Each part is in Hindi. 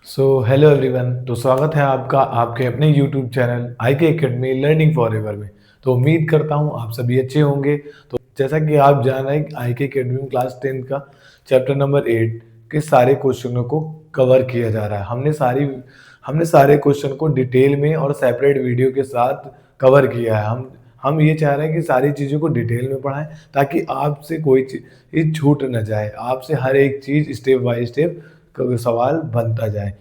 Hello everyone. तो स्वागत है आपका आपके अपने यूट्यूब चैनल आई के अकेडमी लर्निंग फॉर एवर में। तो उम्मीद करता हूँ आप सभी अच्छे होंगे। तो जैसा कि आप जान रहे हैं आई के अकेडमी में क्लास 10 का चैप्टर नंबर 8 के सारे क्वेश्चनों को कवर किया जा रहा है। हमने सारे क्वेश्चन को डिटेल में और सेपरेट वीडियो के साथ कवर किया है। हम ये चाह रहे हैं कि सारी चीज़ों को डिटेल में पढ़ाएं ताकि आपसे कोई चीज़ छूट न जाए, आपसे हर एक चीज़ स्टेप बाय स्टेप सवाल बनता जाए।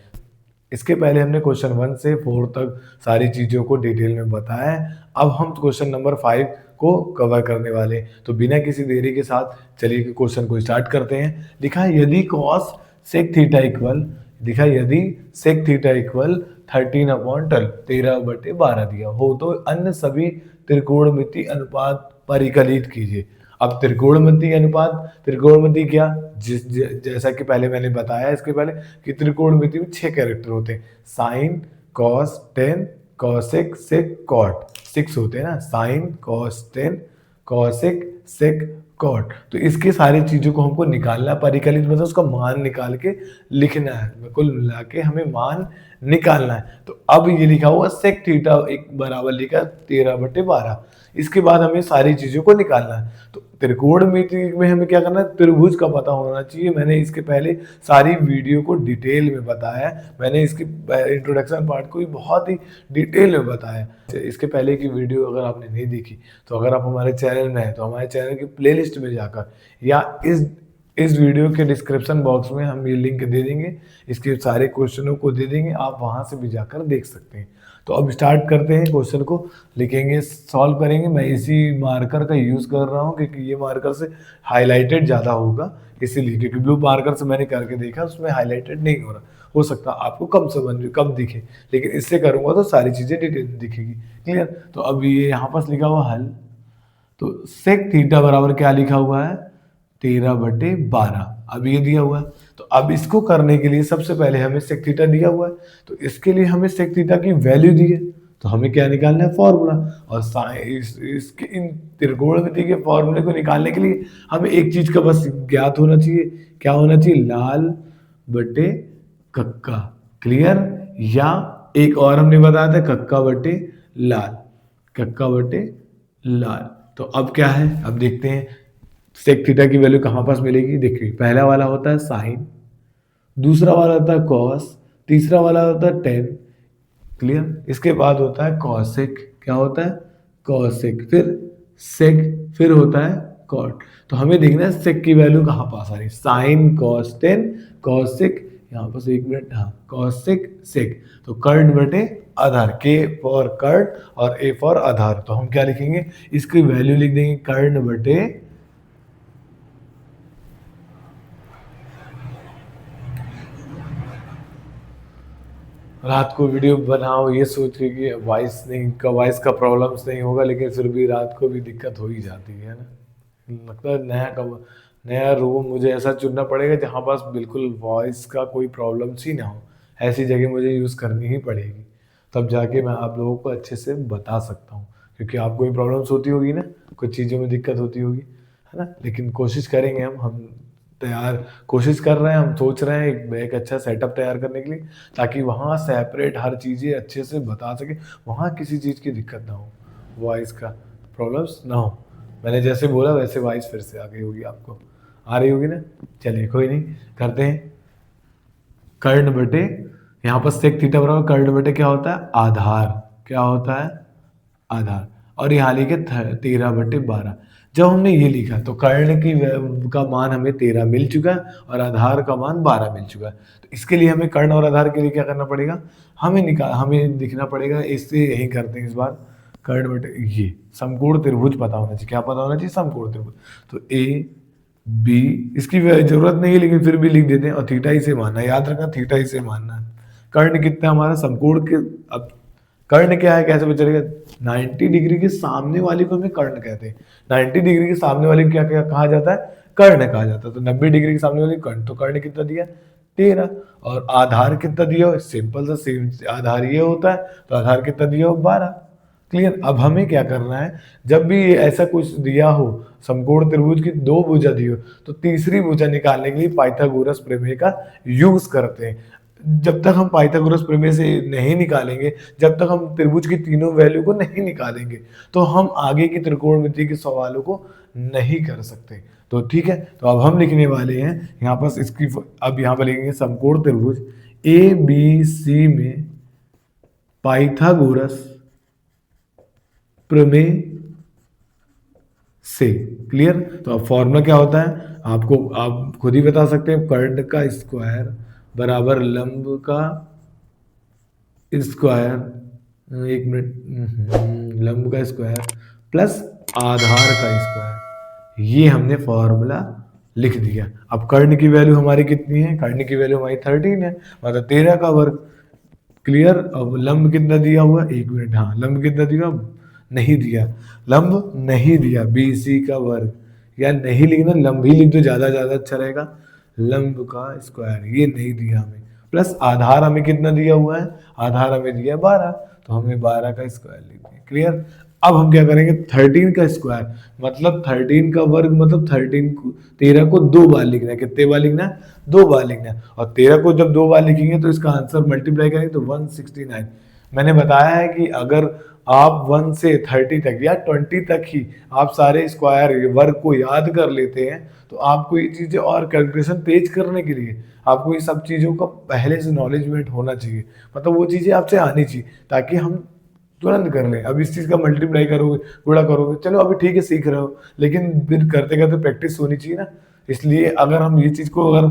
इसके पहले हमने क्वेश्चन 1 से 4 तक सारी चीज़ों को डिटेल में बताया है। अब हम क्वेश्चन नंबर 5 को कवर करने वाले हैं। तो बिना किसी देरी के साथ चलिए क्वेश्चन को स्टार्ट करते हैं। लिखा है यदि सेक थीटा इक्वल 13/12 13/12 दिया हो तो अन्य सभी त्रिकोणमिति अनुपात परिकलित कीजिए। अब त्रिकोणमिति क्या, जैसा कि पहले मैंने बताया इसके पहले कि त्रिकोणमिति में 6 कैरेक्टर होते हैं। साइन, कॉस, टेन, कॉसेक, सेक, कॉट। 6 होते हैं ना, साइन, कॉस, टेन, कॉसेक, सेक, कॉट। तो इसकी सारी चीजों को हमको निकालना, परिकलित मतलब उसका मान निकाल के लिखना है। कुल मिला के हमें मान निकालना है। तो अब ये लिखा हुआ सेक थीटा एक बराबर लिखा 13/12। इसके बाद हमें सारी चीजों को निकालना है। तो त्रिकोणमिति में हमें क्या करना है, त्रिभुज का पता होना चाहिए। मैंने इसके पहले सारी वीडियो को डिटेल में बताया है। मैंने इसकी इंट्रोडक्शन पार्ट को भी बहुत ही डिटेल में बताया। इसके पहले की वीडियो अगर आपने नहीं देखी तो अगर आप हमारे चैनल में हैं तो हमारे चैनल की प्लेलिस्ट में जाकर या इस वीडियो के डिस्क्रिप्शन बॉक्स में हम ये लिंक दे देंगे, इसके सारे क्वेश्चनों को दे देंगे, आप वहां से भी जाकर देख सकते हैं। तो अब स्टार्ट करते हैं, क्वेश्चन को लिखेंगे, सॉल्व करेंगे। मैं इसी मार्कर का यूज़ कर रहा हूँ क्योंकि ये मार्कर से हाईलाइटेड ज़्यादा होगा, इसीलिए। क्योंकि ब्लू मार्कर से मैंने करके देखा उसमें हाईलाइटेड नहीं हो रहा। हो सकता है आपको कम दिखे, लेकिन इससे करूँगा तो सारी चीज़ें डिटेल दिखेगी। क्लियर। तो अब ये यहाँ पर लिखा हुआ हल। तो सेक थीटा बराबर क्या लिखा हुआ है, 13/12। अब ये दिया हुआ है। तो अब इसको करने के लिए सबसे पहले हमें सेक थीटा दिया हुआ है, तो इसके लिए हमें सेक थीटा की वैल्यू दी है। तो हमें क्या निकालना है, फॉर्मूला। और इसके इन त्रिकोणमिति के फॉर्मूले को निकालने के लिए हमें एक चीज का बस ज्ञात होना चाहिए। क्या होना चाहिए, लाल बटे कक्का। क्लियर। या एक और हमने बताया था, कक्का बटे लाल, कक्का बटे लाल। तो अब क्या है, अब देखते हैं सेक थीटा की वैल्यू कहां पास मिलेगी। देखिए पहला वाला होता है साइन, दूसरा वाला होता है कॉस, तीसरा वाला होता है टेन। क्लियर। इसके बाद होता है कॉसेक। क्या होता है, कॉसेक। फिर सेक, फिर होता है कॉट। तो हमें देखना है सेक की वैल्यू कहां पास आ रही है। साइन, कॉस, टेन, कॉसेक, यहाँ पर 1 मिनट, हाँ, कॉसेक, सेक। तो कर्ड बटे आधार, के फॉर कर्ड और ए फॉर आधार। तो हम क्या लिखेंगे, इसकी वैल्यू लिख देंगे कर्ड बटे, रात को वीडियो बनाओ ये सोच के कि वॉइस का प्रॉब्लम्स नहीं होगा, लेकिन फिर भी रात को भी दिक्कत हो ही जाती है ना। लगता है नया रूम मुझे ऐसा चुनना पड़ेगा जहाँ पास बिल्कुल वॉइस का कोई प्रॉब्लम्स ही ना हो। ऐसी जगह मुझे यूज़ करनी ही पड़ेगी, तब जाके मैं आप लोगों को अच्छे से बता सकता हूँ। क्योंकि आपको भी प्रॉब्लम्स होती होगी ना, कुछ चीज़ों में दिक्कत होती होगी, है ना। लेकिन कोशिश करेंगे, हम तैयार कोशिश कर रहे हैं, हम सोच रहे हैं एक अच्छा सेटअप तैयार करने के लिए, ताकि वहाँ सेपरेट हर चीज़ें अच्छे से बता सके, वहाँ किसी चीज़ की दिक्कत ना हो, वॉइस का प्रॉब्लम्स ना हो। मैंने जैसे बोला वैसे वॉइस फिर से आ गई होगी, आपको आ रही होगी ना। चलिए कोई नहीं, करते हैं। कर्ण बटे, यहाँ पर सेक थीटा बराबर कर्ण बटे क्या होता है, आधार। क्या होता है, आधार। और यहाँ लिखे 13/12। जब हमने ये लिखा तो कर्ण का मान हमें 13 मिल चुका है और आधार का मान 12 मिल चुका है। तो इसके लिए हमें कर्ण और आधार के लिए क्या करना पड़ेगा, हमें लिखना पड़ेगा। इससे यही करते हैं इस बार, कर्ण बटे ये समकोण त्रिभुज पता होना चाहिए। क्या पता होना चाहिए, समकोण त्रिभुज। तो ए बी, इसकी जरूरत नहीं है लेकिन फिर भी लिख देते हैं। और थीटा ही से मानना है, याद रखना थीटा ही से मानना है। कर्ण कितना है हमारा, समकोण के, अब कर्ण क्या है, कैसे पता चलेगा, 90 डिग्री के सामने वाले को हमें कर्ण कहते हैं। 90 डिग्री के सामने वाले को क्या क्या कहा जाता है, कर्ण कहा जाता है। तो 90 डिग्री के सामने वाले कर्ण, तो कर्ण कितना दिया, 13। और आधार कितना दिया हो, सिंपल सा सेम आधार ये होता है, तो आधार कितना दिया हो, 12। क्लियर। अब हमें क्या करना है, जब भी ऐसा कुछ दिया हो, समकोण त्रिभुज की 2 भुजा दी हो, तो तीसरी भुजा निकालने के लिए पाइथागोरस प्रमेय का यूज करते हैं। जब तक हम पाइथागोरस प्रमेय से नहीं निकालेंगे, जब तक हम त्रिभुज की तीनों वैल्यू को नहीं निकालेंगे, तो हम आगे की त्रिकोणमिति के सवालों को नहीं कर सकते। तो ठीक है, तो अब हम लिखने वाले हैं यहाँ पर इसकी, अब यहाँ पर लिखेंगे समकोण त्रिभुज ए बी सी में पाइथागोरस प्रमेय से। क्लियर? तो अब फॉर्मूला क्या होता है आपको, आप खुद ही बता सकते हैं, कर्ण का स्क्वायर बराबर लंब का स्क्वायर, एक मिनट, लंब का स्क्वायर प्लस आधार का स्क्वायर, ये हमने फॉर्मूला लिख दिया। अब कर्ण की वैल्यू हमारी कितनी है, कर्ण की वैल्यू हमारी 13 है, मतलब 13 का वर्ग। क्लियर? अब लंब कितना दिया हुआ, एक मिनट, हाँ लंब कितना दिया, नहीं दिया, लंब नहीं दिया, BC का वर्ग, या नहीं लिखना, लंब ही लिख दो, ज्यादा अच्छा रहेगा, लंब का स्क्वायर, ये नहीं दिया हमें, प्लस आधार हमें कितना दिया हुआ है, आधार हमें दिया 12, तो हमें 12 का स्क्वायर लिख दिया। क्लियर? अब हम क्या करेंगे, 13 का स्क्वायर मतलब 13 का वर्ग, मतलब 13 को 2 बार लिखना है। कितने बार लिखना है, 2 बार लिखना है। और 13 को जब 2 बार लिखेंगे तो इसका आंसर मल्टीप्लाई करेंगे तो 169। मैंने बताया है कि अगर आप 1 से 30 तक या 20 तक ही आप सारे स्क्वायर वर्ग को याद कर लेते हैं, तो आपको ये चीज़ें और कैलकुलेशन तेज करने के लिए आपको ये सब चीज़ों का पहले से नॉलेजमेंट होना चाहिए, मतलब वो चीज़ें आपसे आनी चाहिए, ताकि हम तुरंत कर लें। अब इस चीज़ का मल्टीप्लाई करोगे, गुणा करोगे, चलो अभी ठीक है सीख रहे हो, लेकिन फिर करते करते प्रैक्टिस होनी चाहिए ना। इसलिए अगर हम ये चीज़ को, अगर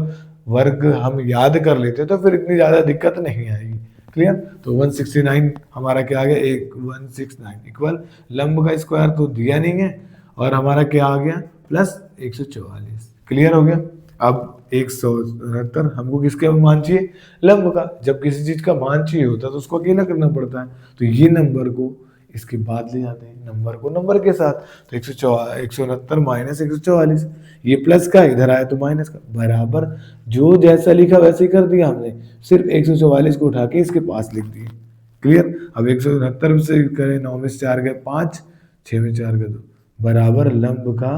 वर्ग हम याद कर लेते तो फिर इतनी ज़्यादा दिक्कत नहीं आएगी। क्लियर? तो 169 हमारा क्या आ गया, 169 इक्वल लंब का स्क्वायर तो दिया नहीं है, और हमारा क्या आ गया, प्लस 144। क्लियर हो गया? अब 169 हमको किसका मान चाहिए, लंब का। जब किसी चीज का मान चाहिए होता है तो उसको अकेला करना पड़ता है, तो ये नंबर को इसके बाद ले जाते हैं, नंबर को नंबर के साथ, तो 169 माइनस 144, ये प्लस का इधर आया तो माइनस का, बराबर जो जैसा लिखा वैसे ही कर दिया हमने, सिर्फ 144 को उठा के इसके पास लिख दिए। क्लियर? अब 169 से करें, 9 में से 4 गए 5, 6 में 4 गए 2, बराबर लंब का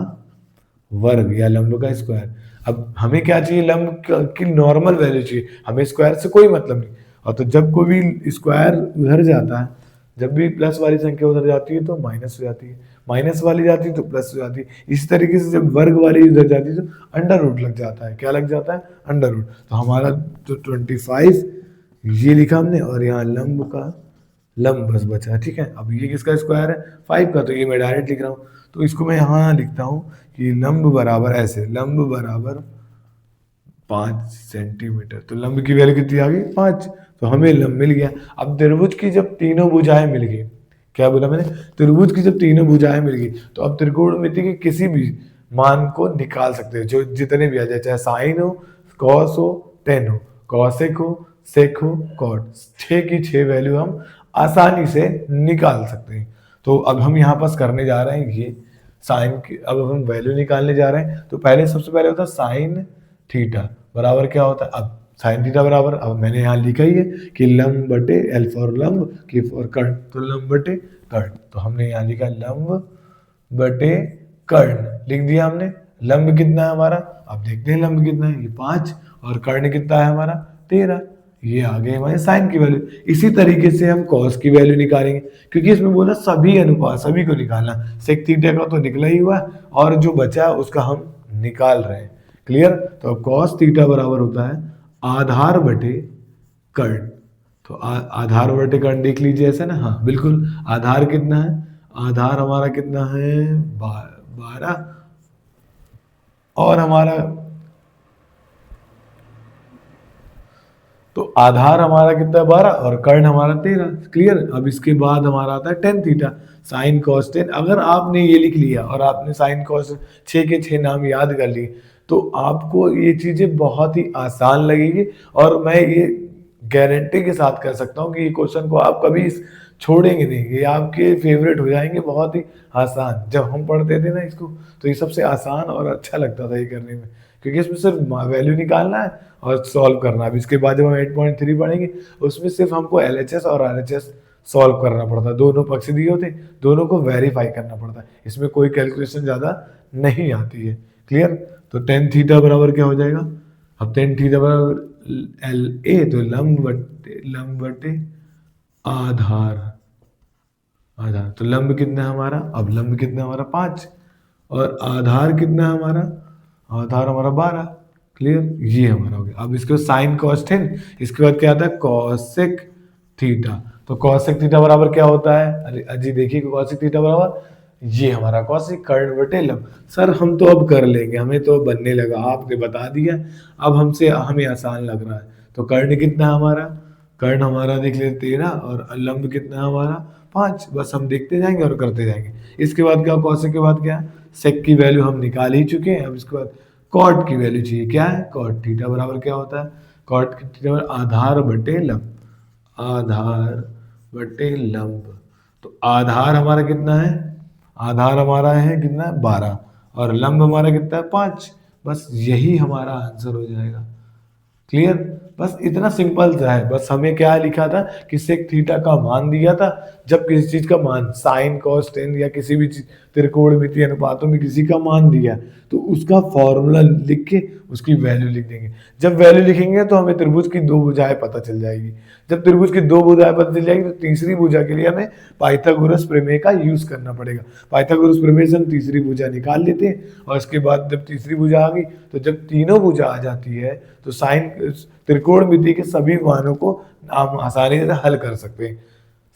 वर्ग या लंब का स्क्वायर। अब हमें क्या चाहिए, लंब की नॉर्मल वैल्यू चाहिए, हमें स्क्वायर से कोई मतलब नहीं। और तो जब कोई भी स्क्वायर उधर जाता है, जब भी प्लस वाली संख्या उधर जाती है तो माइनस हो जाती है, माइनस वाली जाती है तो प्लस हो जाती है। इसी तरीके से जब वर्ग वाली उधर जाती है तो अंडर रूट लग जाता है। क्या लग जाता है, अंडर रूट। तो हमारा जो 25 ये लिखा हमने, और यहाँ लंब का लंब बस बचा। ठीक है, अब ये किसका स्क्वायर है, 5 का, तो ये मैं डायरेक्ट लिख रहा हूँ। तो इसको मैं यहाँ लिखता हूँ कि लंब बराबर ऐसे, लंब बराबर 5 सेंटीमीटर। तो लंब की वैल्यू कितनी आ गई, 5, तो हमें लंब मिल गया। अब त्रिभुज की जब तीनों भुजाएं मिल गई, क्या बोला मैंने, त्रिभुज की जब तीनों भुजाएं मिल गई, तो अब त्रिकोणमिति के किसी भी मान को निकाल सकते हो, जो जितने भी आ जाए, चाहे साइन हो, कॉस हो, टेन हो, कॉसेक हो, सेक हो, कॉट, 6 की 6 वैल्यू हम आसानी से निकाल सकते हैं। तो अब हम यहाँ पास करने जा रहे हैं ये साइन की, अब हम वैल्यू निकालने जा रहे हैं। तो पहले सबसे पहले होता है साइन थीटा बराबर क्या होता है, अब साइन थीटा बराबर, अब मैंने यहाँ लिखा ही है कि लंब बटे एल फॉर लंब, के फॉर कर्ण, तो लंब बटे कर्ण, तो हमने यहाँ लिखा लंब बटे कर्ण, लिख दिया हमने। लंब कितना है हमारा, अब देखते हैं लंब कितना है, ये 5, और कर्ण कितना है हमारा 13, ये आ गए हमारे साइन की वैल्यू। इसी तरीके से हम कॉस की वैल्यू निकालेंगे, क्योंकि इसमें बोला सभी अनुपात, सभी को निकालना, सेक थीटा का तो निकला ही हुआ, और जो बचा उसका हम निकाल रहे हैं। क्लियर? तो कॉस थीटा बराबर होता है आधार बटे कर्ण। तो आधार बटे कर्ण देख लीजिए ऐसा ना, हाँ बिल्कुल। आधार कितना है, आधार हमारा कितना है 12, और हमारा, तो आधार हमारा कितना 12 और कर्ण हमारा 13। क्लियर? अब इसके बाद हमारा आता है tan theta, sine cos tan. अगर आपने ये लिख लिया और आपने साइन कॉस 6 के 6 नाम याद कर लिए, तो आपको ये चीजें बहुत ही आसान लगेगी, और मैं ये गारंटी के साथ कह सकता हूँ कि ये क्वेश्चन को आप कभी छोड़ेंगे नहीं, ये आपके फेवरेट हो जाएंगे, बहुत ही आसान। जब हम पढ़ते थे ना इसको, तो ये सबसे आसान और अच्छा लगता था ये करने में, क्योंकि इसमें सिर्फ वैल्यू निकालना है और सॉल्व करना है। अब इसके बाद जब हम 8.3 पढ़ेंगे, उसमें सिर्फ हमको LHS और RHS सॉल्व करना पड़ता है, दोनों पक्ष दिए होते, दोनों को वेरीफाई करना पड़ता है, इसमें कोई कैलकुलेशन ज़्यादा नहीं आती है। क्लियर? तो टेन थीटा बराबर क्या हो जाएगा, अब टेन थीटा बराबर एल ए, तो लंब बटे आधार। आधार तो लंब कितना है हमारा, अब लंब कितना है हमारा 5, और आधार कितना है हमारा, आधार हमारा 12। क्लियर, ये हमारा हो गया। अब इसके बाद साइन कॉस टेन, इसके बाद क्या आता है कॉसेक थीटा। तो कॉसेक थीटा बराबर क्या होता है, अरे अजी देखिए कॉसेक थीटा बराबर ये हमारा कॉसेक कर्ण बटे लंब। सर हम तो अब कर लेंगे, हमें तो बनने लगा, आपने बता दिया, अब हमसे हमें आसान लग रहा है। तो कर्ण कितना है हमारा, कर्ण हमारा देख लेते 13, और लंब कितना है हमारा 5। बस हम देखते जाएंगे और करते जाएंगे। इसके बाद क्या, कॉसेक के बाद क्या, सेक की वैल्यू हम निकाल ही चुके हैं। अब इसके बाद कॉट की वैल्यू चाहिए, क्या है कॉट थीटा बराबर क्या होता है, कॉट थीटा बराबर आधार बटे लंब, आधार बटे लंब। तो आधार हमारा कितना है, आधार हमारा है कितना है 12, और लंब हमारा कितना है 5। बस यही हमारा आंसर हो जाएगा। क्लियर, बस इतना सिंपल सा है। बस हमें क्या लिखा था कि सेक थीटा का मान दिया था, जब किसी चीज का मान साइन कॉस टेन या किसी भी त्रिकोणमितीय अनुपातों में किसी का मान दिया, तो उसका फॉर्मूला लिख के उसकी वैल्यू लिख देंगे। जब वैल्यू लिखेंगे तो हमें त्रिभुज की दो भुजाएं पता चल जाएगी। जब त्रिभुज की दो भुजाएं पता चल जाएगी तो तीसरी भुजा के लिए हमें पाइथागोरस प्रमेय का यूज करना पड़ेगा। पाइथागोरस प्रमेय से हम तीसरी भुजा निकाल लेते हैं, और इसके बाद जब तीसरी भुजा आ गई तो जब तीनों भुजा आ जाती है तो साइन त्रिकोणमिति के सभी मानों को हम आसानी से हल कर सकते हैं।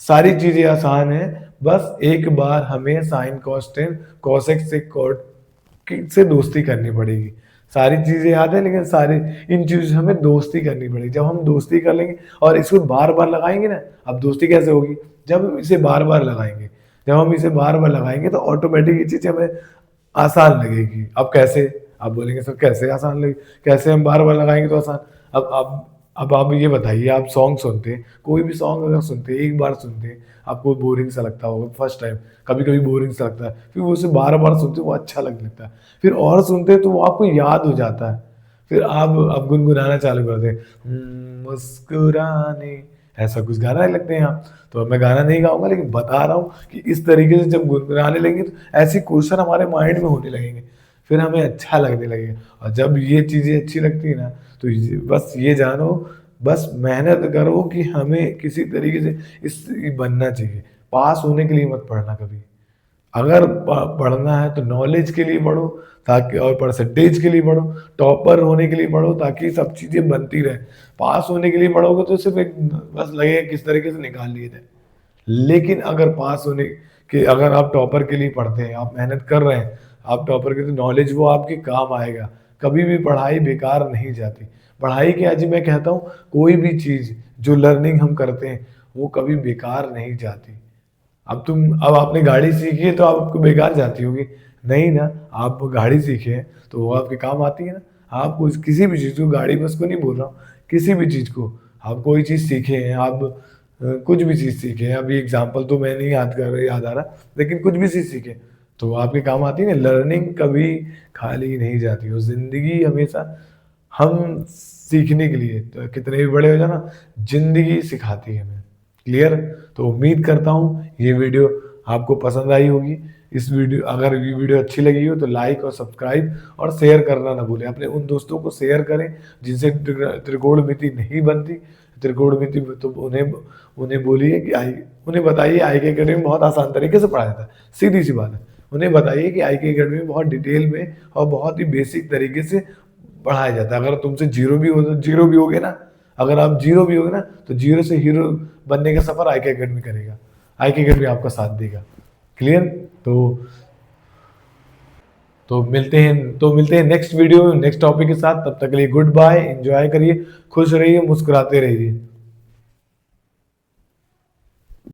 सारी चीजें आसान है, बस एक बार हमें साइन कॉस टेन कॉसेक से कॉट से दोस्ती करनी पड़ेगी। सारी चीजें याद है, लेकिन सारी इन चीजों से हमें दोस्ती करनी पड़ेगी। जब हम दोस्ती कर लेंगे और इसको बार बार लगाएंगे ना, अब दोस्ती कैसे होगी, जब हम इसे बार बार लगाएंगे, जब हम इसे बार बार लगाएंगे तो ऑटोमेटिक ये चीज हमें आसान लगेगी। अब कैसे, आप बोलेंगे सर कैसे आसान लगे, कैसे हम बार बार लगाएंगे तो आसान। अब आप ये बताइए, आप सॉन्ग सुनते हैं, कोई भी सॉन्ग अगर सुनते हैं, एक बार सुनते हैं आपको बोरिंग सा लगता होगा फर्स्ट टाइम, कभी कभी बोरिंग सा लगता है, फिर वो उसे बार बार सुनते हैं वो अच्छा लगने लगता है, फिर और सुनते हैं तो वो आपको याद हो जाता है, फिर आप गुनगुनाना चालू करते हैं, मुस्कुराने, ऐसा कुछ गाना लगते हैं आप। तो मैं गाना नहीं गाऊंगा, लेकिन बता रहा हूँ कि इस तरीके से जब गुनगुनाने लगेंगे तो ऐसी क्वेश्चन हमारे माइंड में होने लगेंगे, फिर हमें अच्छा लगने लगेगा। और जब ये चीज़ें अच्छी लगती है ना, तो बस ये जानो, बस मेहनत करो कि हमें किसी तरीके से इस बनना चाहिए। पास होने के लिए मत पढ़ना कभी, अगर पढ़ना है तो नॉलेज के लिए पढ़ो, ताकि और परसेंटेज के लिए पढ़ो, टॉपर होने के लिए पढ़ो, ताकि सब चीज़ें बनती रहे। पास होने के लिए पढ़ोगे तो सिर्फ एक बस लगेगा किस तरीके से निकाल लिए जाए। लेकिन अगर पास होने के, अगर आप टॉपर के लिए पढ़ते हैं, आप मेहनत कर रहे हैं, आप टॉपर के, तो नॉलेज वो आपके काम आएगा। कभी भी पढ़ाई बेकार नहीं जाती। पढ़ाई के आज मैं कहता हूँ कोई भी चीज़ जो लर्निंग हम करते हैं वो कभी बेकार नहीं जाती। अब आपने गाड़ी सीखी है तो आपको बेकार जाती होगी, नहीं ना, आप गाड़ी सीखे हैं तो वो आपके काम आती है ना। आप किसी भी चीज़ को, गाड़ी बस को नहीं बोल रहा हूँ, किसी भी चीज़ को, आप कोई चीज़ सीखे हैं, आप कुछ भी चीज़ सीखे हैं, अभी एग्जाम्पल तो मैं नहीं याद आ रहा, लेकिन कुछ भी चीज़ सीखे तो वो आपके काम आती है ना। लर्निंग कभी खाली नहीं जाती, और ज़िंदगी हमेशा हम सीखने के लिए, तो कितने भी बड़े हो जाना, जिंदगी सिखाती है हमें। क्लियर, तो उम्मीद करता हूँ ये वीडियो आपको पसंद आई होगी। इस वीडियो, अगर ये वीडियो अच्छी लगी हो तो लाइक और सब्सक्राइब और शेयर करना ना भूलें। अपने उन दोस्तों को शेयर करें जिनसे त्रिकोणमिति नहीं बनती, त्रिकोणमिति तो उन्हें बोलिए कि उन्हें बताइए IK अकेडमी में बहुत आसान तरीके से पढ़ाया जाता है, सीधी सी बात है। उन्हें बताइए कि IK अकेडमी में बहुत डिटेल में और बहुत ही बेसिक तरीके से पढ़ाया जाता है। अगर तुमसे जीरो भी होगे ना, अगर आप जीरो भी होगे ना, तो जीरो से हीरो बनने का सफर IK अकेडमी करेगा, IK अकेडमी आपका साथ देगा। क्लियर, तो मिलते हैं नेक्स्ट वीडियो में नेक्स्ट टॉपिक के साथ। तब तक के लिए गुड बाय, एंजॉय करिए, खुश रहिए, मुस्कुराते रहिए।